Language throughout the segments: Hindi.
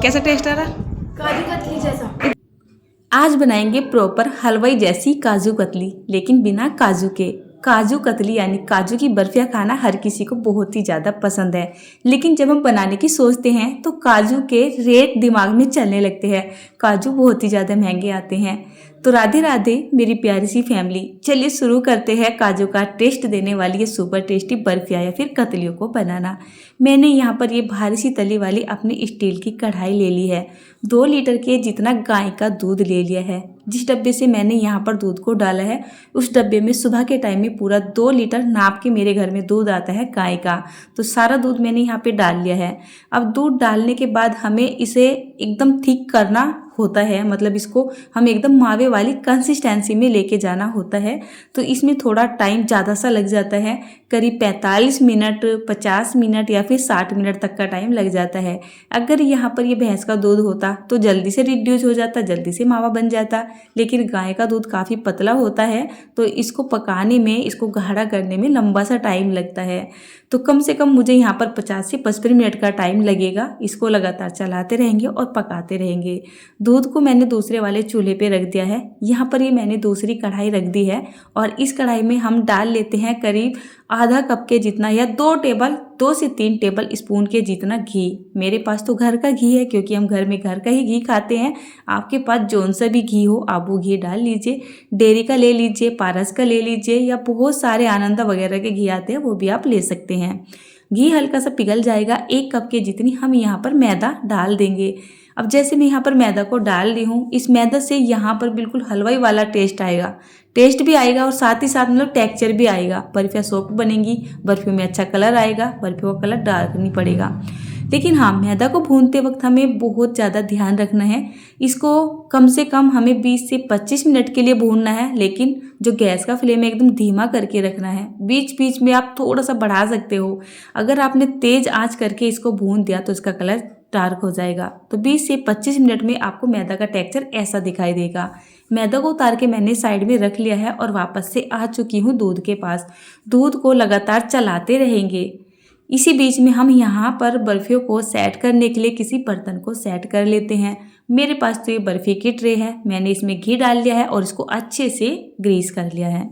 कैसा टेस्ट आ रहा? काजू कतली जैसा। आज बनाएंगे प्रॉपर हलवाई जैसी काजू कतली, लेकिन बिना काजू के। काजू कतली यानी काजू की बर्फियाँ खाना हर किसी को बहुत ही ज़्यादा पसंद है, लेकिन जब हम बनाने की सोचते हैं तो काजू के रेट दिमाग में चलने लगते हैं। काजू बहुत ही ज़्यादा महंगे आते हैं। तो राधे राधे मेरी प्यारी सी फैमिली, चलिए शुरू करते हैं काजू का टेस्ट देने वाली ये सुपर टेस्टी बर्फियाँ या फिर कतलियों को बनाना। मैंने यहाँ पर ये भारी सी तली वाली अपनी स्टील की कढ़ाई ले ली है। 2 लीटर के जितना गाय का दूध ले लिया है। जिस डब्बे से मैंने यहाँ पर दूध को डाला है उस डब्बे में सुबह के टाइम में पूरा 2 लीटर नाप के मेरे घर में दूध आता है गाय का। तो सारा दूध मैंने यहाँ पे डाल लिया है। अब दूध डालने के बाद हमें इसे एकदम थिक करना होता है, मतलब इसको हम एकदम मावे वाली कंसिस्टेंसी में लेके जाना होता है। तो इसमें थोड़ा टाइम ज़्यादा सा लग जाता है, करीब 45 मिनट 50 मिनट या फिर 60 मिनट तक का टाइम लग जाता है। अगर यहाँ पर ये भैंस का दूध होता तो जल्दी से रिड्यूस हो जाता, जल्दी से मावा बन जाता, लेकिन गाय का दूध काफ़ी पतला होता है तो इसको पकाने में, इसको गाढ़ा करने में लंबा सा टाइम लगता है। तो कम से कम मुझे यहाँ पर 50 से 55 मिनट का टाइम लगेगा। इसको लगातार चलाते रहेंगे और पकाते रहेंगे। दूध को मैंने दूसरे वाले चूल्हे पे रख दिया है। यहाँ पर ये मैंने दूसरी कढ़ाई रख दी है और इस कढ़ाई में हम डाल लेते हैं करीब आधा कप के जितना या 2 से 3 टेबल स्पून के जितना घी। मेरे पास तो घर का घी है क्योंकि हम घर में घर का ही घी खाते हैं। आपके पास जौन सा भी घी हो आप वो घी डाल लीजिए। डेयरी का ले लीजिए, पारस का ले लीजिए, या बहुत सारे आनंदा वगैरह के घी आते हैं वो भी आप ले सकते हैं। घी हल्का सा पिघल जाएगा। 1 कप के जितनी हम यहाँ पर मैदा डाल देंगे। अब जैसे मैं यहाँ पर मैदा को डाल रही हूँ, इस मैदा से यहाँ पर बिल्कुल हलवाई वाला टेस्ट आएगा। टेस्ट भी आएगा और साथ ही साथ मतलब टेक्सचर भी आएगा। बर्फियाँ सॉफ्ट बनेंगी, बर्फियों में अच्छा कलर आएगा। बर्फियों का कलर डार्क नहीं पड़ेगा। लेकिन हाँ, मैदा को भूनते वक्त हमें बहुत ज़्यादा ध्यान रखना है। इसको कम से कम हमें 20 से 25 मिनट के लिए भूनना है, लेकिन जो गैस का फ्लेम है एकदम धीमा करके रखना है। बीच बीच में आप थोड़ा सा बढ़ा सकते हो। अगर आपने तेज़ आंच करके इसको भून दिया तो इसका कलर डार्क हो जाएगा। तो 20 से 25 मिनट में आपको मैदा का टेक्सचर ऐसा दिखाई देगा। मैदा को उतार के मैंने साइड में रख लिया है और वापस से आ चुकी हूँ दूध के पास। दूध को लगातार चलाते रहेंगे। इसी बीच में हम यहाँ पर बर्फियों को सेट करने के लिए किसी बर्तन को सेट कर लेते हैं। मेरे पास तो ये बर्फी की ट्रे है। मैंने इसमें घी डाल लिया है और इसको अच्छे से ग्रीस कर लिया है।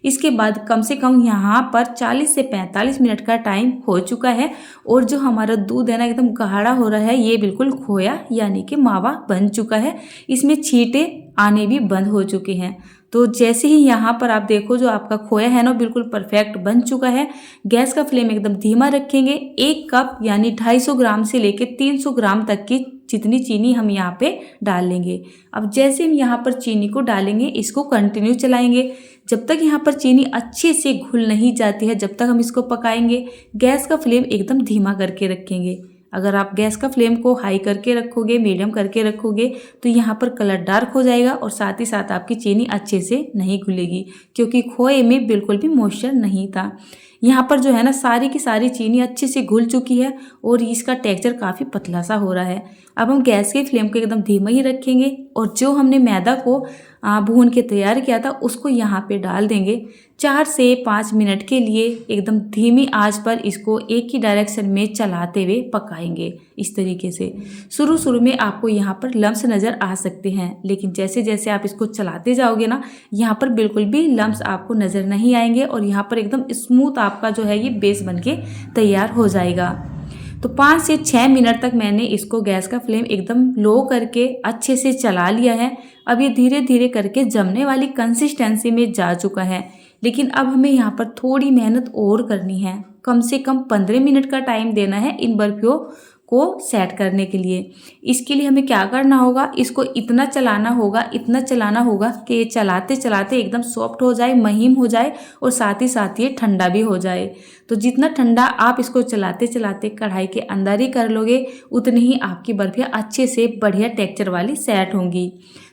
इसके बाद कम से कम यहाँ पर 40 से 45 मिनट का टाइम हो चुका है और जो हमारा दूध है ना एकदम गाढ़ा हो रहा है। ये बिल्कुल खोया यानी कि मावा बन चुका है। इसमें छींटे आने भी बंद हो चुके हैं। तो जैसे ही यहाँ पर आप देखो जो आपका खोया है ना बिल्कुल परफेक्ट बन चुका है। गैस का फ्लेम एकदम धीमा रखेंगे। 1 कप यानी 250 ग्राम से लेके 300 ग्राम तक की जितनी चीनी हम यहाँ पे डाल लेंगे। अब जैसे हम यहाँ पर चीनी को डालेंगे इसको कंटिन्यू चलाएंगे जब तक यहाँ पर चीनी अच्छे से घुल नहीं जाती है, जब तक हम इसको पकाएंगे। गैस का फ्लेम एकदम धीमा करके रखेंगे। अगर आप गैस का फ्लेम को हाई करके रखोगे, मीडियम करके रखोगे तो यहाँ पर कलर डार्क हो जाएगा और साथ ही साथ आपकी चीनी अच्छे से नहीं घुलेगी क्योंकि खोए में बिल्कुल भी मॉइस्चर नहीं था। यहाँ पर जो है ना सारी की सारी चीनी अच्छे से घुल चुकी है और इसका टेक्सचर काफ़ी पतला सा हो रहा है। अब हम गैस के फ्लेम को एकदम धीमा ही रखेंगे और जो हमने मैदा को भून के तैयार किया था उसको यहाँ पे डाल देंगे। 4 से 5 मिनट के लिए एकदम धीमी आंच पर इसको एक ही डायरेक्शन में चलाते हुए पकाएंगे। इस तरीके से शुरू में आपको यहाँ पर लम्स नज़र आ सकते हैं, लेकिन जैसे जैसे आप इसको चलाते जाओगे ना यहाँ पर बिल्कुल भी लम्स आपको नज़र नहीं आएंगे और यहाँ पर एकदम स्मूथ आपका जो है ये बेस बनके तैयार हो जाएगा। तो 5 से 6 मिनट तक मैंने इसको गैस का फ्लेम एकदम लो करके अच्छे से चला लिया है। अब ये धीरे धीरे करके जमने वाली कंसिस्टेंसी में जा चुका है, लेकिन अब हमें यहाँ पर थोड़ी मेहनत और करनी है। कम से कम 15 मिनट का टाइम देना है इन बर्फियों को सेट करने के लिए। इसके लिए हमें क्या करना होगा, इसको इतना चलाना होगा कि ये चलाते चलाते एकदम सॉफ्ट हो जाए, महीन हो जाए और साथ ही साथ ये ठंडा भी हो जाए। तो जितना ठंडा आप इसको चलाते चलाते कढ़ाई के अंदर ही कर लोगे उतनी ही आपकी बर्फियाँ अच्छे से बढ़िया टेक्सचर वाली सेट होंगी।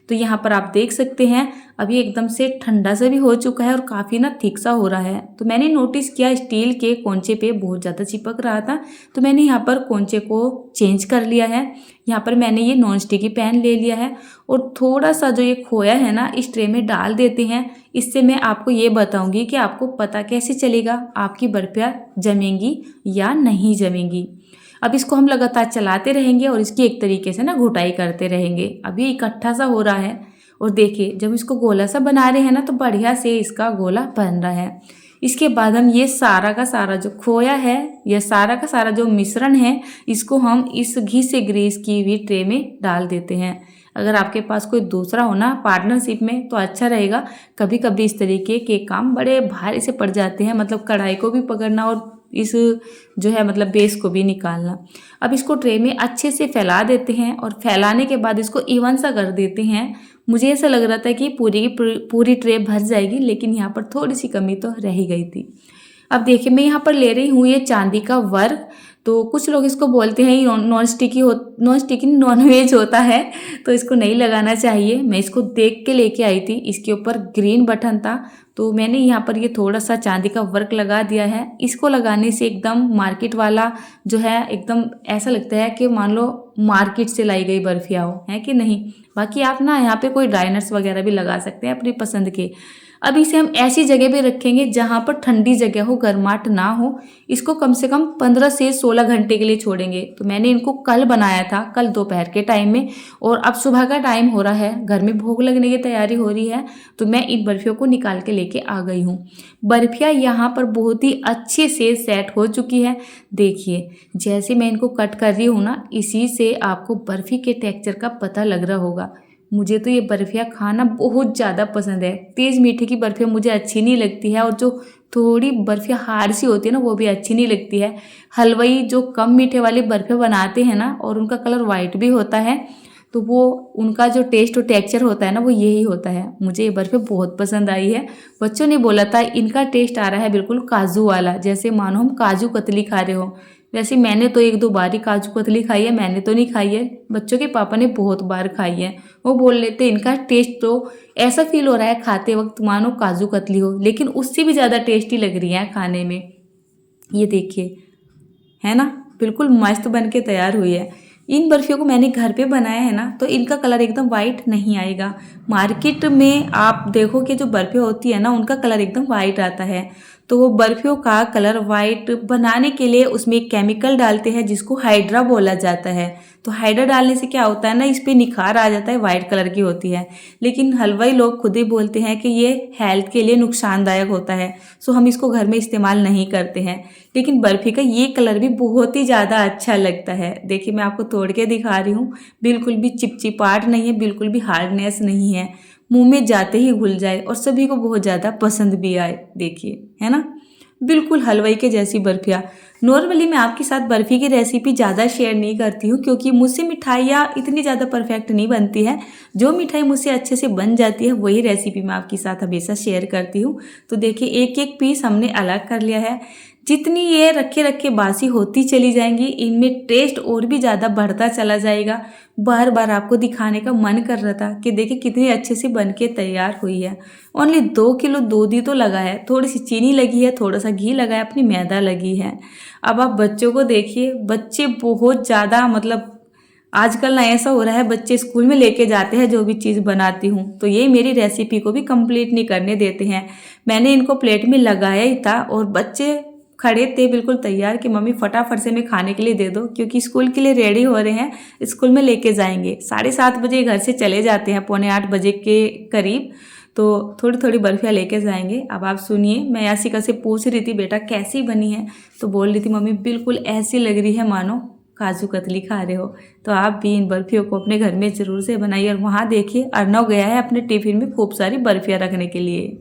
तो यहाँ पर आप देख सकते हैं अभी एकदम से ठंडा सा भी हो चुका है और काफ़ी ना थिक सा हो रहा है। तो मैंने नोटिस किया स्टील के कोंचे पे बहुत ज़्यादा चिपक रहा था, तो मैंने यहाँ पर कोंचे को चेंज कर लिया है। यहाँ पर मैंने ये नॉन स्टिकी पैन ले लिया है और थोड़ा सा जो ये खोया है ना इस ट्रे में डाल देते हैं। इससे मैं आपको ये बताऊँगी कि आपको पता कैसे चलेगा आपकी बर्फियाँ जमेंगी या नहीं जमेंगी। अब इसको हम लगातार चलाते रहेंगे और इसकी एक तरीके से ना घुटाई करते रहेंगे। अब ये इकट्ठा सा हो रहा है और देखिए जब इसको गोला सा बना रहे हैं ना तो बढ़िया से इसका गोला बन रहा है। इसके बाद हम ये सारा का सारा जो खोया है, यह सारा का सारा जो मिश्रण है, इसको हम इस घी से ग्रीस की हुई ट्रे में डाल देते हैं। अगर आपके पास कोई दूसरा हो ना पार्टनरशिप में तो अच्छा रहेगा। कभी कभी इस तरीके के काम बड़े भारी से पड़ जाते हैं, मतलब कढ़ाई को भी पकड़ना और इस जो है मतलब बेस को भी निकालना। अब इसको ट्रे में अच्छे से फैला देते हैं और फैलाने के बाद इसको इवन सा कर देते हैं। मुझे ऐसा लग रहा था कि पूरी की पूरी ट्रे भर जाएगी, लेकिन यहाँ पर थोड़ी सी कमी तो रह ही गई थी। अब देखिए मैं यहाँ पर ले रही हूँ ये चांदी का वर्क। तो कुछ लोग इसको बोलते हैं नॉन स्टिकी नॉन वेज होता है, तो इसको नहीं लगाना चाहिए। मैं इसको देख के लेके आई थी, इसके ऊपर ग्रीन बटन था तो मैंने यहाँ पर ये थोड़ा सा चांदी का वर्क लगा दिया है। इसको लगाने से एकदम मार्केट वाला जो है एकदम ऐसा लगता है कि मान लो मार्केट से लाई गई बर्फिया हो, है कि नहीं। बाकी आप ना यहाँ पे कोई ड्राइनर्स वगैरह भी लगा सकते हैं अपनी पसंद के। अब इसे हम ऐसी जगह पे रखेंगे जहाँ पर ठंडी जगह हो, गर्माहट ना हो। इसको कम से कम 15 से 16 घंटे के लिए छोड़ेंगे। तो मैंने इनको कल बनाया था, कल दोपहर के टाइम में, और अब सुबह का टाइम हो रहा है, घर में भोग लगने की तैयारी हो रही है, तो मैं इन बर्फियों को निकाल के लेके आ गई हूँ। बर्फियाँ यहाँ पर बहुत ही अच्छे से सेट हो चुकी है। देखिए जैसे मैं इनको कट कर रही हूँ ना, इसी से आपको बर्फी के टेक्सचर का पता लग रहा होगा। मुझे तो ये बर्फियाँ खाना बहुत ज़्यादा पसंद है। तेज़ मीठे की बर्फियाँ मुझे अच्छी नहीं लगती है, और जो थोड़ी बर्फियाँ हार्ड सी होती है ना वो भी अच्छी नहीं लगती है। हलवाई जो कम मीठे वाली बर्फियाँ बनाते हैं ना, और उनका कलर वाइट भी होता है, तो वो उनका जो टेस्ट और टेक्सचर होता है ना वो यही होता है। मुझे ये बर्फी बहुत पसंद आई है। बच्चों ने बोला था इनका टेस्ट आ रहा है बिल्कुल काजू वाला, जैसे मानो हम काजू कतली खा रहे हो। वैसे मैंने तो 1-2 बार ही काजू कतली खाई है, मैंने तो नहीं खाई है, बच्चों के पापा ने बहुत बार खाई है। वो बोल लेते इनका टेस्ट तो ऐसा फील हो रहा है खाते वक्त मानो काजू कतली हो, लेकिन उससे भी ज़्यादा टेस्टी लग रही है खाने में। ये देखिए है ना, बिल्कुल मस्त बन के तैयार हुई है। इन बर्फियों को मैंने घर पे बनाया है ना, तो इनका कलर एकदम वाइट नहीं आएगा। मार्केट में आप देखो कि जो बर्फियाँ होती है ना उनका कलर एकदम वाइट आता है, तो वो बर्फियों का कलर वाइट बनाने के लिए उसमें एक केमिकल डालते हैं जिसको हाइड्रा बोला जाता है। तो हाइड्रा डालने से क्या होता है ना, इस पे निखार आ जाता है, वाइट कलर की होती है। लेकिन हलवाई लोग खुद ही बोलते हैं कि ये हेल्थ के लिए नुकसानदायक होता है, सो हम इसको घर में इस्तेमाल नहीं करते हैं। लेकिन बर्फी का ये कलर भी बहुत ही ज़्यादा अच्छा लगता है। देखिए मैं आपको तोड़ के दिखा रही हूँ, बिल्कुल भी चिपचिपाहट नहीं है, बिल्कुल भी हार्डनेस नहीं है, मुंह में जाते ही घुल जाए और सभी को बहुत ज़्यादा पसंद भी आए। देखिए है ना, बिल्कुल हलवाई के जैसी बर्फियाँ। नॉर्मली मैं आपके साथ बर्फ़ी की रेसिपी ज़्यादा शेयर नहीं करती हूँ, क्योंकि मुझसे मिठाइयाँ इतनी ज़्यादा परफेक्ट नहीं बनती है। जो मिठाई मुझसे अच्छे से बन जाती है वही रेसिपी मैं आपके साथ हमेशा शेयर करती हूँ। तो देखिए एक एक पीस हमने अलग कर लिया है। जितनी ये रखे रखे बासी होती चली जाएंगी, इनमें टेस्ट और भी ज़्यादा बढ़ता चला जाएगा। बार बार आपको दिखाने का मन कर रहा था कि देखिए कितनी अच्छे से बन के तैयार हुई है। ओनली 2 किलो दूध ही तो लगा है, थोड़ी सी चीनी लगी है, थोड़ा सा घी लगा है, अपनी मैदा लगी है। अब आप बच्चों को देखिए, बच्चे बहुत ज़्यादा मतलब आजकल ना ऐसा हो रहा है, बच्चे स्कूल में लेके जाते हैं जो भी चीज़ बनाती हूँ, तो ये मेरी रेसिपी को भी कंप्लीट नहीं करने देते हैं। मैंने इनको प्लेट में लगाया ही था और बच्चे खड़े थे बिल्कुल तैयार कि मम्मी फटाफट से हमें खाने के लिए दे दो, क्योंकि स्कूल के लिए रेडी हो रहे हैं, स्कूल में लेके जाएंगे। 7:30 बजे घर से चले जाते हैं, 7:45 बजे के करीब, तो थोड़ी थोड़ी बर्फियाँ लेके जाएंगे। अब आप सुनिए, मैं यासिका से पूछ रही थी बेटा कैसी बनी है, तो बोल रही थी मम्मी बिल्कुल ऐसी लग रही है मानो काजू कतली खा रहे हो। तो आप भी इन बर्फियों को अपने घर में ज़रूर से बनाइए। और वहाँ देखिए अर्नव गया है अपने टिफिन में खूब सारी बर्फियाँ रखने के लिए।